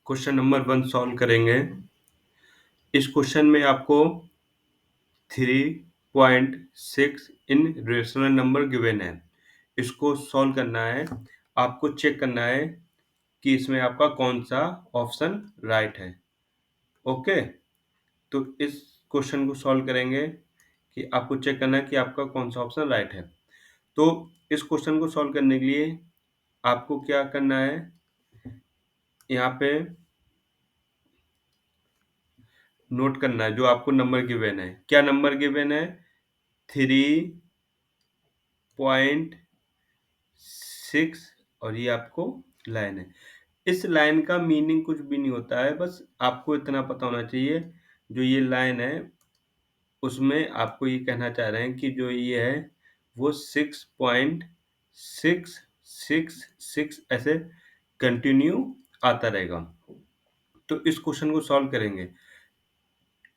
Question number 1 solve करेंगे। इस question में आपको 3.6 इन रेशनल नंबर गिवन है। इसको सॉल्व करना है। आपको चेक करना है कि इसमें आपका कौन सा ऑप्शन राइट है। ओके, तो इस क्वेश्चन को सॉल्व करेंगे कि आपको चेक करना है कि आपका कौन सा ऑप्शन राइट है। तो इस क्वेश्चन को सॉल्व करने के लिए आपको क्या करना है, यहाँ पे नोट करना है जो आपको नंबर गिवन है। क्या नंबर गिवन है? 3.6 और ये आपको लाइन है। इस लाइन का मीनिंग कुछ भी नहीं होता है, बस आपको इतना पता होना चाहिए जो ये लाइन है उसमें आपको ये कहना चाह रहे हैं कि जो ये है वो 6.666 ऐसे कंटिन्यू आता रहेगा। तो इस क्वेश्चन को सॉल्व करेंगे।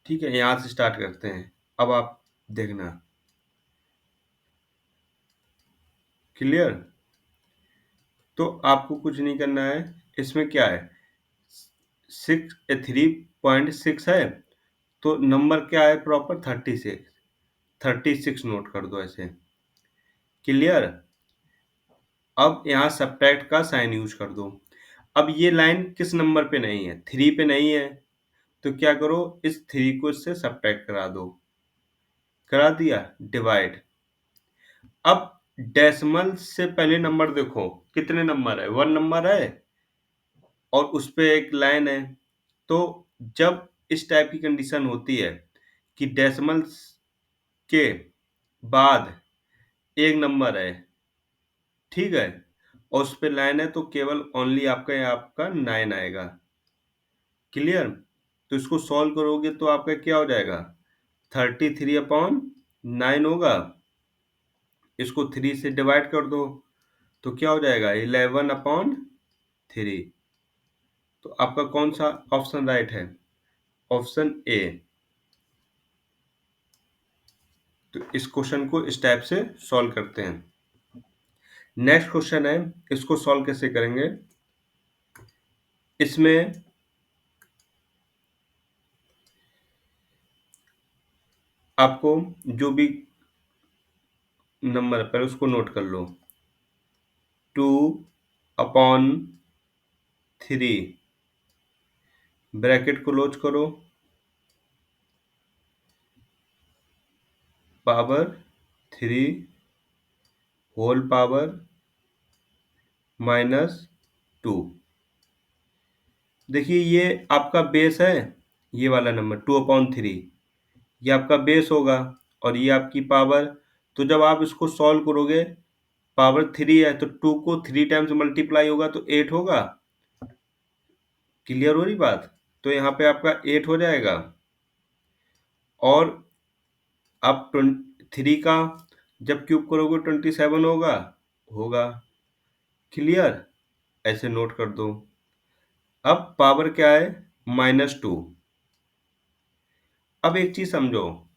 ठीक है, यहाँ से स्टार्ट करते हैं। अब आप देखना। क्लियर? तो आपको कुछ नहीं करना है। इसमें क्या है, 3.6 है तो नंबर क्या है प्रॉपर? 36 नोट कर दो ऐसे। क्लियर? अब यहाँ सब्ट्रैक्ट का साइन यूज कर दो। अब ये लाइन किस नंबर पे नहीं है? 3 पे नहीं है, तो क्या करो, इस 3 को इससे सब्ट्रैक्ट करा दो। करा दिया, डिवाइड। अब डेसिमल से पहले नंबर देखो कितने नंबर है, 1 नंबर है और उस पे एक लाइन है। तो जब इस टाइप की कंडीशन होती है कि डेसिमल के बाद एक नंबर है, ठीक है, और उस पे लाइन है, तो केवल ओनली आपका 9 आएगा। क्लियर? तो इसको सॉल्व करोगे तो आपका क्या हो जाएगा? 33/9 होगा। इसको 3 से डिवाइड कर दो तो क्या हो जाएगा? 11/3। तो आपका कौन सा ऑप्शन राइट है? Option A. तो इस क्वेश्चन को इस टाइप से सॉल्व करते हैं। नेक्स्ट क्वेश्चन है, इसको सॉल्व कैसे करेंगे? इसमें आपको जो भी नंबर है पहले उसको नोट कर लो। 2/3 ब्रैकेट क्लोज करो, पावर 3 होल पावर -2। देखिए ये आपका बेस है, ये वाला नंबर 2/3 ये आपका बेस होगा और ये आपकी पावर। तो जब आप इसको सॉल्व करोगे, पावर 3 है तो 2 को 3 टाइम्स मल्टीप्लाई होगा तो 8 होगा। क्लियर हो रही बात? तो यहाँ पे आपका 8 हो जाएगा और आप 3 का जब क्यूब करोगे 27 होगा। क्लियर? ऐसे नोट कर दो। अब पावर क्या है? -2। अब एक चीज समझो,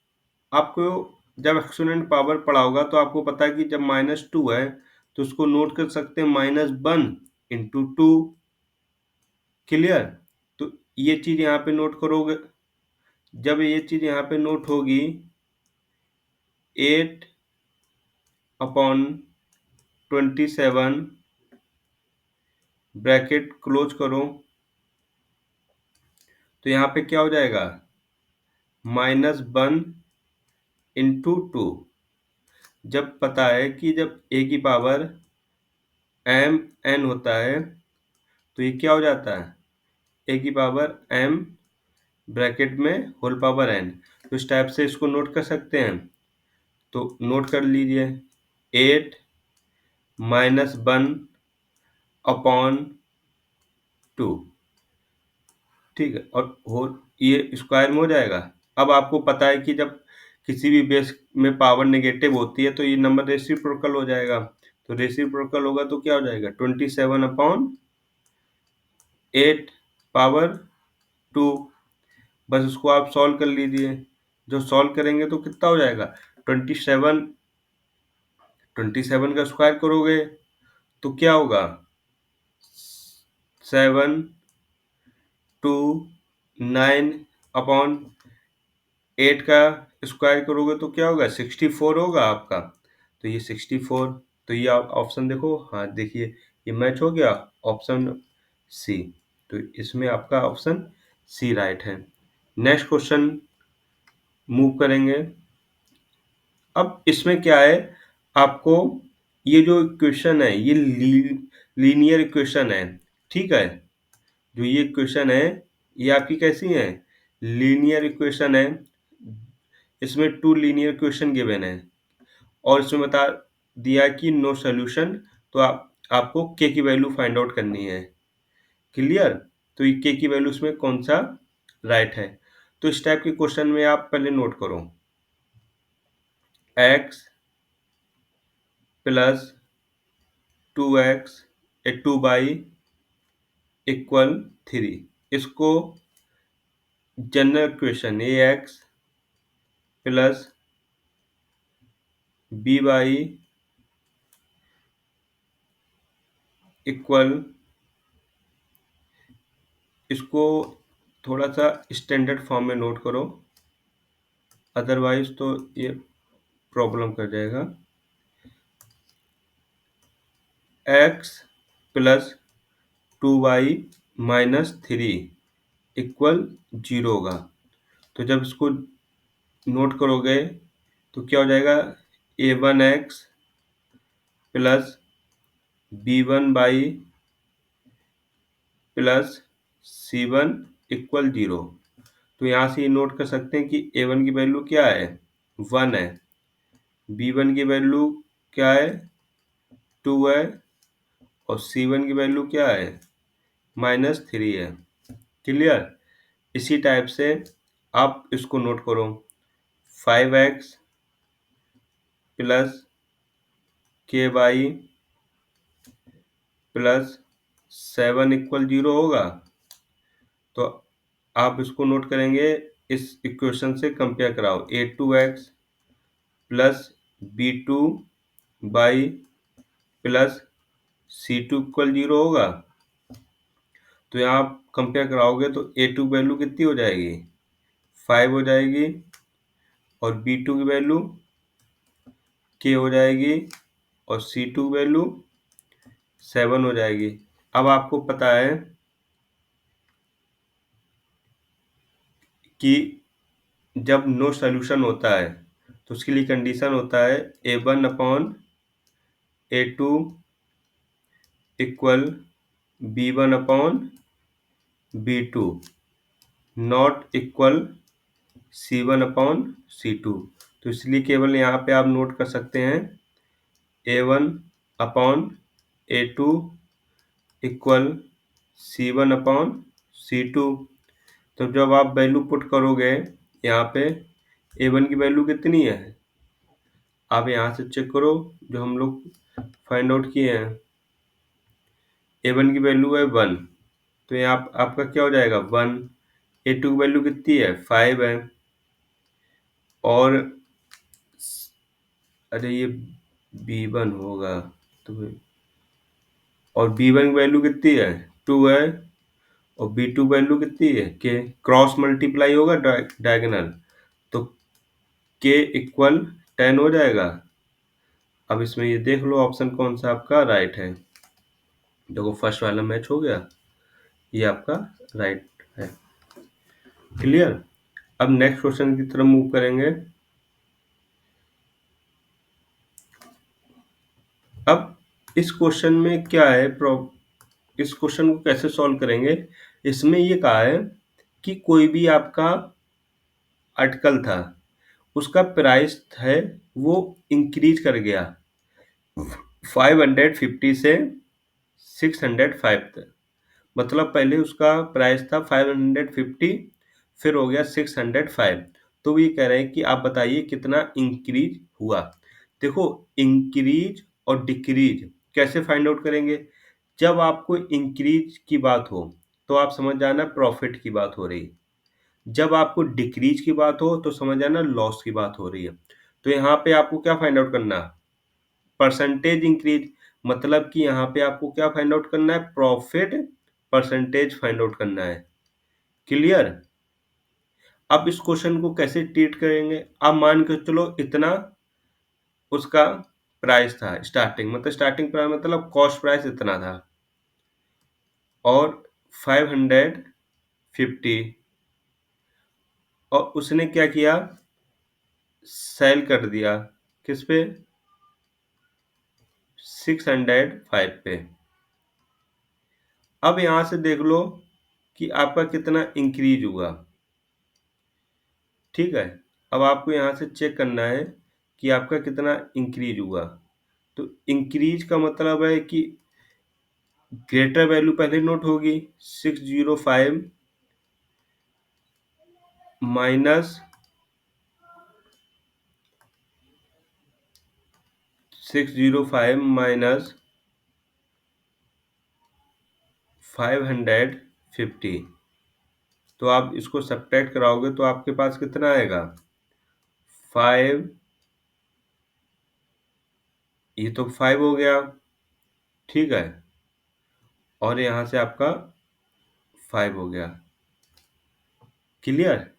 आपको जब एक्सपोनेंट पावर पढ़ा होगा तो आपको पता है कि जब -2 है तो उसको नोट कर सकते हैं -1 × 2। क्लियर? तो ये चीज यहाँ पे नोट करोगे। जब ये चीज यहाँ पे नोट होगी 8/27 ब्रैकेट क्लोज करो, तो यहाँ पे क्या हो जाएगा? -1 × 2। जब पता है कि जब a की पावर mn होता है तो ये क्या हो जाता है? a की पावर m ब्रैकेट में होल पावर n। तो इस टाइप से इसको नोट कर सकते हैं। तो नोट कर लीजिए 8 -1/2। ठीक है, और ये स्क्वायर में हो जाएगा। अब आपको पता है कि जब किसी भी बेस में पावर नेगेटिव होती है तो ये नंबर रेसिप्रोकल हो जाएगा। तो रेसिप्रोकल होगा तो क्या हो जाएगा? 27/8 पावर 2। बस इसको आप सॉल्व कर लीजिए। जो सॉल्व करेंगे तो कितना हो जाएगा? 27 का स्क्वायर करोगे तो क्या होगा? 7 टू 9/8 का स्क्वायर करोगे तो क्या होगा 64 होगा आपका। तो ये 64, तो ये आप ऑप्शन देखो, हाँ देखिए ये मैच हो गया, ऑप्शन सी। तो इसमें आपका ऑप्शन सी राइट है। नेक्स्ट क्वेश्चन मूव करेंगे। अब इसमें क्या है, आपको ये जो इक्वेशन है ये लीनियर इक्वेशन है, ठीक है। जो ये इक्वेशन है ये आपकी कैसी है, लीनियर इक्वेशन है। इसमें टू लीनियर इक्वेशन गिवन है और इसमें बता दिया कि नो सॉल्यूशन। तो आपको के की वैल्यू फाइंड आउट करनी है। क्लियर। तो ये के की वैल्यू इसमें कौन सा राइट है। तो इस टाइप के क्वेश्चन में आप पहले नोट करो, x plus 2x 2y equal 3, इसको general equation ax plus by equal, इसको थोड़ा सा स्टैंडर्ड फॉर्म में नोट करो, अदरवाइज तो ये प्रॉब्लम कर जाएगा। x plus 2y minus 3 equal 0 होगा। तो जब इसको नोट करोगे तो क्या हो जाएगा, a1x plus b1y plus c1 equal 0। तो यहाँ से ये नोट कर सकते हैं कि a1 की वैल्यू क्या है, 1 है, b1 की वैल्यू क्या है, 2 है, और c1 की वैल्यू क्या है, -3 है। क्लियर। इसी टाइप से आप इसको नोट करो, 5x plus ky plus 7 equal 0 होगा। तो आप इसको नोट करेंगे, इस इक्वेशन से कंपेयर कराओ, a2x plus b2y plus c2 equal 0 होगा। तो यहाँ आप कंपेयर कराओगे तो a2 की वैल्यू कितनी हो जाएगी, 5 हो जाएगी, और b2 की वैल्यू k हो जाएगी, और c2 की वैल्यू 7 हो जाएगी। अब आपको पता है कि जब नो सॉल्यूशन होता है तो उसके लिए कंडीशन होता है a1/a2 equal b1/b2 not equal c1/c2। तो इसलिए केवल यहाँ पे आप नोट कर सकते हैं a1/a2 इक्वल c1/c2। तो जब आप वैल्यू पुट करोगे यहाँ पे, a1 की वैल्यू कितनी है, आप यहाँ से चेक करो जो हम लोग फाइंड आउट किए हैं, a1 की वैल्यू है 1। तो यहाँ आपका क्या हो जाएगा 1, a2 की वैल्यू कितनी है 5 है, और अरे ये b1 होगा, तो और b1 की वैल्यू कितनी है 2 है, और b2 वैल्यू कितनी है k, क्रॉस मल्टीप्लाई होगा डायगोनल, तो k इक्वल 10 हो जाएगा। अब इसमें ये देख लो ऑप्शन कौन सा आपका राइट है। देखो फर्स्ट वाला मैच हो गया, ये आपका राइट है। क्लियर। अब नेक्स्ट क्वेश्चन की तरफ मूव करेंगे। अब इस क्वेश्चन में क्या है, इस क्वेश्चन को कैसे सॉल्व करेंगे। इसमें ये कहा है कि कोई भी आपका आर्टिकल था, उसका प्राइस है वो इंक्रीज कर गया 550 से 605 तक। मतलब पहले उसका प्राइस था 550, फिर हो गया 605। तो ये कह रहे हैं कि आप बताइए कितना इंक्रीज हुआ। देखो इंक्रीज और डिक्रीज कैसे फाइंड आउट करेंगे, जब आपको इंक्रीज की बात हो तो आप समझ जाना प्रॉफिट की बात हो रही है, जब आपको डिक्रीज की बात हो तो समझ जाना लॉस की बात हो रही है। तो यहाँ पे आपको क्या फाइंड आउट करना, परसेंटेज इंक्रीज, मतलब कि यहाँ पे आपको क्या फाइंड आउट करना है, प्रॉफिट परसेंटेज फाइंड आउट करना है। क्लियर। अब इस क्वेश्चन को कैसे ट्रीट करेंगे, आप मान के चलो इतना उसका प्राइस था स्टार्टिंग, मतलब स्टार्टिंग प्राइस मतलब कॉस्ट प्राइस इतना था, और 550, और उसने क्या किया, सेल कर दिया किस पे, 605 पे। अब यहां से देख लो कि आपका कितना इंक्रीज हुआ। ठीक है, अब आपको यहाँ से चेक करना है कि आपका कितना इंक्रीज हुआ। तो इंक्रीज का मतलब है कि ग्रेटर वैल्यू पहले नोट होगी, 605 माइनस 605 माइनस 550। तो आप इसको सब्ट्रैक्ट कराओगे तो आपके पास कितना आएगा, 5, ये तो 5 हो गया, ठीक है, और यहाँ से आपका 5 हो गया, क्लियर,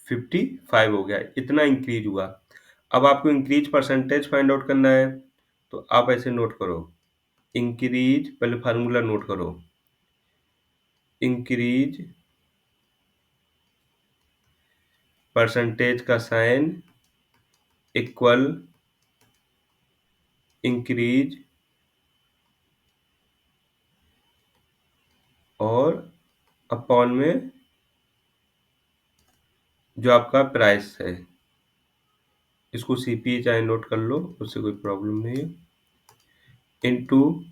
55 हो गया, इतना इंक्रीज हुआ। अब आपको इंक्रीज परसेंटेज फाइंड आउट करना है, तो आप ऐसे नोट करो, इंक्रीज, पहले फार्मूला नोट करो, इंक्रीज परसेंटेज का साइन इक्वल इंक्रीज और अपॉन में जो आपका प्राइस है, इसको सीपी चाहे नोट कर लो, उससे कोई प्रॉब्लम नहीं है, इनटू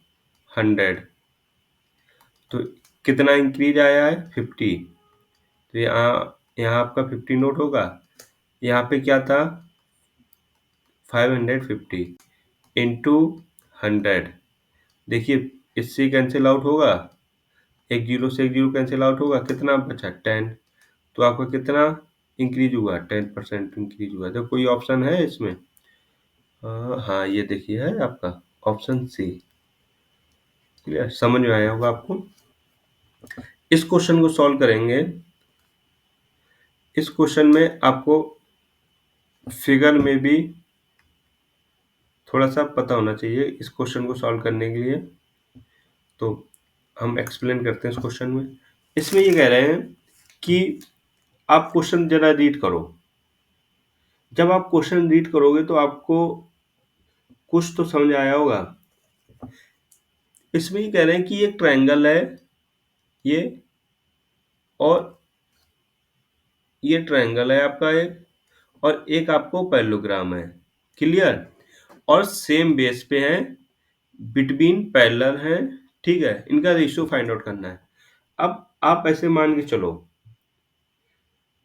100। तो कितना इंक्रीज आया है, 50। तो यहाँ यहाँ आपका 50 नोट होगा, यहाँ पे क्या था, 550 इंटू 100। देखिए इससे कैंसिल आउट होगा, एक जीरो से एक जीरो कैंसिल आउट होगा, कितना बचा, 10। तो आपका कितना इंक्रीज हुआ, 10% इंक्रीज हुआ। तो कोई ऑप्शन है इसमें, हाँ ये देखिए है आपका ऑप्शन सी। क्लियर, समझ में आया होगा आपको। इस क्वेश्चन को सॉल्व करेंगे। इस क्वेश्चन में आपको फिगर में भी थोड़ा सा पता होना चाहिए इस क्वेश्चन को सॉल्व करने के लिए। तो हम एक्सप्लेन करते हैं इस क्वेश्चन में। इसमें ये कह रहे हैं कि आप क्वेश्चन जरा रीड करो। जब आप क्वेश्चन रीड करोगे तो आपको कुछ तो समझ आया होगा। इसमें ये कह रहे हैं कि एक ट्रायंगल है ये, और ये ट्रायंगल है आपका एक, और एक आपको पैरेललोग्राम है, क्लियर, और सेम बेस पे है, बिटवीन पैरेलल है, ठीक है, इनका रेशियो फाइंड आउट करना है। अब आप ऐसे मान के चलो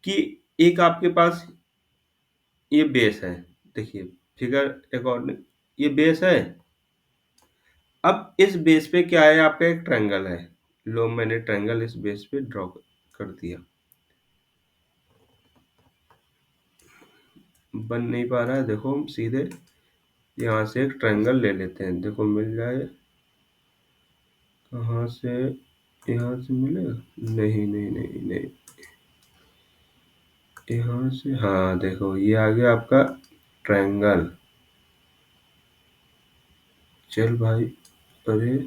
कि एक आपके पास ये बेस है, देखिए फिगर अकॉर्डिंग ये बेस है। अब इस बेस पे क्या है, आपका एक ट्रायंगल है, लो मैंने ट्रायंगल इस बेस पे ड्रॉ कर दिया, बन नहीं पा रहा है, देखो हम सीधे यहाँ से एक ट्रायंगल ले लेते हैं, देखो मिल जाए, कहाँ से, यहाँ से मिलेगा, नहीं नहीं नहीं नहीं, यहाँ से, हाँ देखो ये आ गया आपका ट्रायंगल। चल भाई, अरे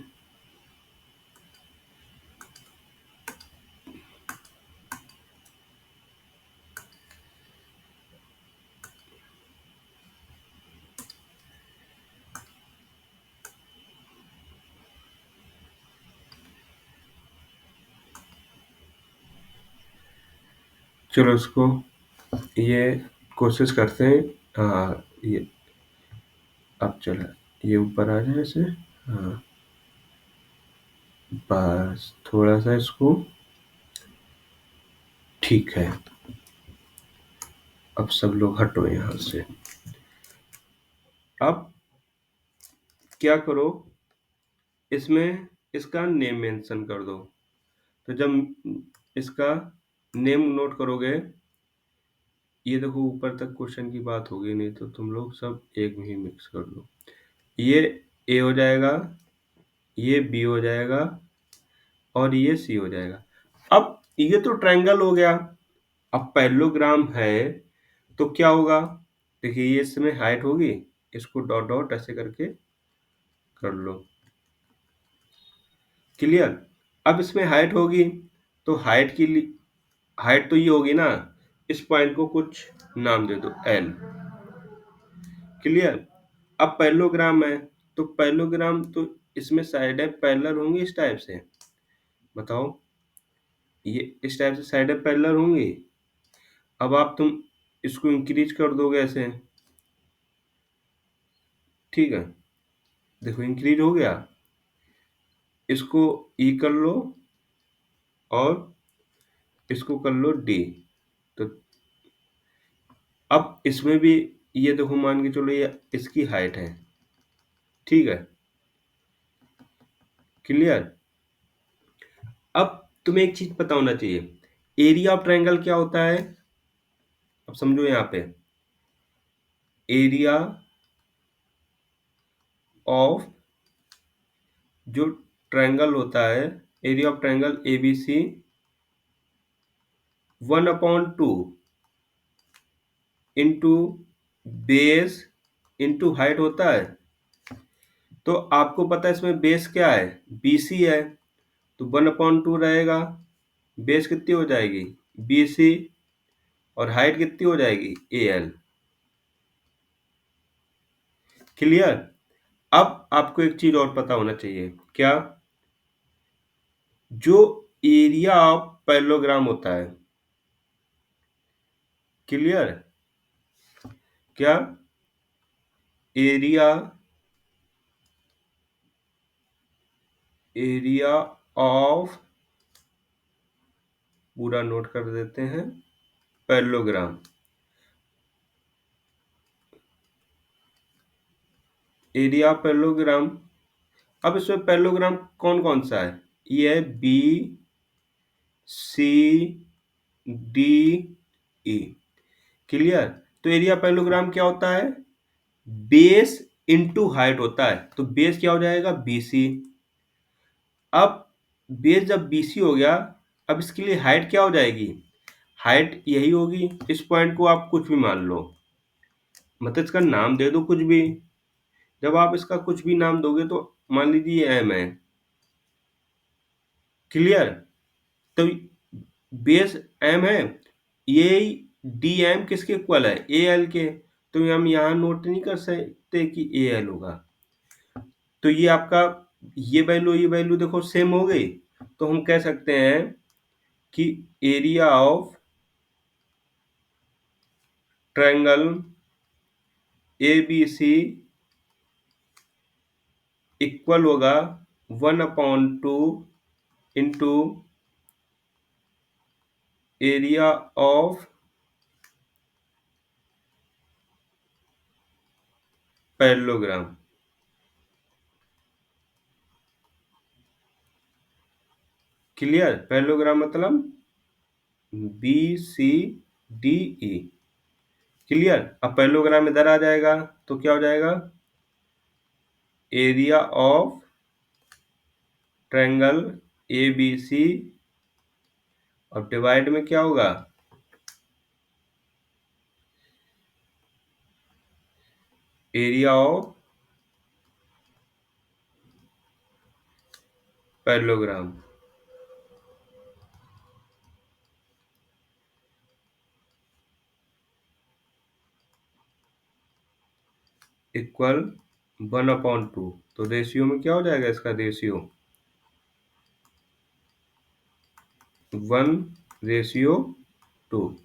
चलो इसको ये कोशिश करते हैं, हाँ ये अब चला, ये ऊपर आ जाए ऐसे, हाँ बस थोड़ा सा इसको, ठीक है, अब सब लोग हटो यहाँ से। अब क्या करो, इसमें इसका नेम मेंशन कर दो। तो जब इसका नेम नोट करोगे, ये देखो ऊपर तक क्वेश्चन की बात होगी, नहीं तो तुम लोग सब एक में ही मिक्स कर दो। ये ए हो जाएगा, ये बी हो जाएगा, और ये सी हो जाएगा। अब ये तो ट्रायंगल हो गया। अब पैरेललोग्राम है तो क्या होगा? देखिए ये इसमें हाइट होगी, इसको डॉट डॉट ऐसे करके कर लो। क्लियर? अब इसमें हाइट होगी तो हाइट की हाइट तो ये होगी ना, इस पॉइंट को कुछ नाम दे दो एल। क्लियर? अब पैरेललोग्राम है तो पैरेललोग्राम तो इसमें साइडें पैरेलल होंगी इस टाइप से। बताओ, ये इस टाइप से साइडें पैरेलल होंगी। अब आप तुम इसको इंक्रीज कर दोगे ऐसे, ठीक है? देखो इंक्रीज हो गया, इसको ई कर लो और इसको कर लो डी। तो अब इसमें भी ये देखो, मान के चलो ये इसकी हाइट है, ठीक है? क्लियर? अब तुम्हें एक चीज पता होना चाहिए, एरिया ऑफ ट्रायंगल क्या होता है? अब समझो यहाँ पे एरिया ऑफ जो ट्रायंगल होता है, area of triangle ABC 1/2 into base into height होता है। तो आपको पता है इसमें बेस क्या है? बीसी है, तो 1/2 रहेगा। बेस कितनी हो जाएगी? बीसी। और हाइट कितनी हो जाएगी? एल। क्लियर? अब आपको एक चीज और पता होना चाहिए, क्या? जो एरिया ऑफ पैरेललोग्राम होता है, क्लियर? क्या? एरिया एरिया ऑफ, पूरा नोट कर देते हैं, पैरेललोग्राम। Area of parallelogram. अब इसमें पैरेललोग्राम कौन कौन सा है? ये है B C D E. Clear? तो एरिया पैरेललोग्राम क्या होता है? बेस इनटू हाइट होता है। तो बेस क्या हो जाएगा? बीसी। अब बेस जब बीसी हो गया, अब इसके लिए हाइट क्या हो जाएगी? हाइट यही होगी। इस पॉइंट को आप कुछ भी मान लो, मतलब इसका नाम दे दो कुछ भी। जब आप इसका कुछ भी नाम दोगे तो मान लीजिए एम है। क्लियर? तो बेस एम है, ये डी एम किसके इक्वल है? ए एल के। तो हम यहाँ नोट नहीं कर सकते कि ए एल होगा। तो ये आपका ये वैल्यू देखो सेम हो गई। तो हम कह सकते हैं कि area of triangle A B C equal होगा 1/2 into area of parallelogram. Clear? Parallelogram मतलब B C D E. Clear? अब पैरेललोग्राम इधर आ जाएगा तो क्या हो जाएगा? Area of triangle A B C, और डिवाइड में क्या होगा? Area of parallelogram. इक्वल 1/2। तो रेशियो में क्या हो जाएगा? इसका रेशियो 1/2।